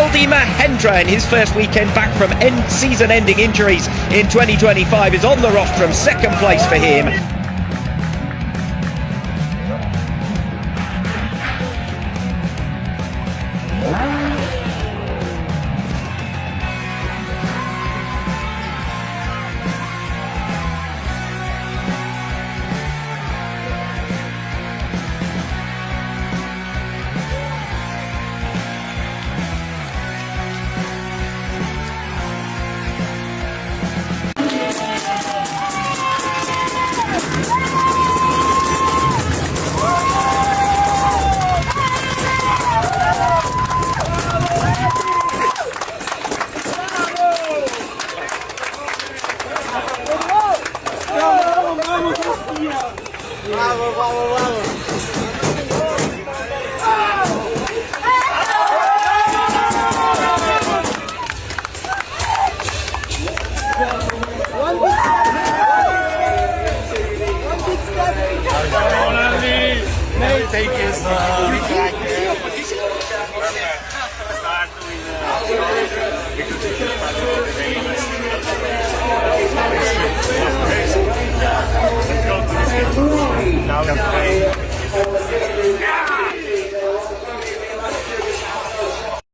Aldi Mahendra, in his first weekend back from season-ending injuries in 2025, is on the rostrum. Second place for him. Vamos, vamos, vamos. Take his now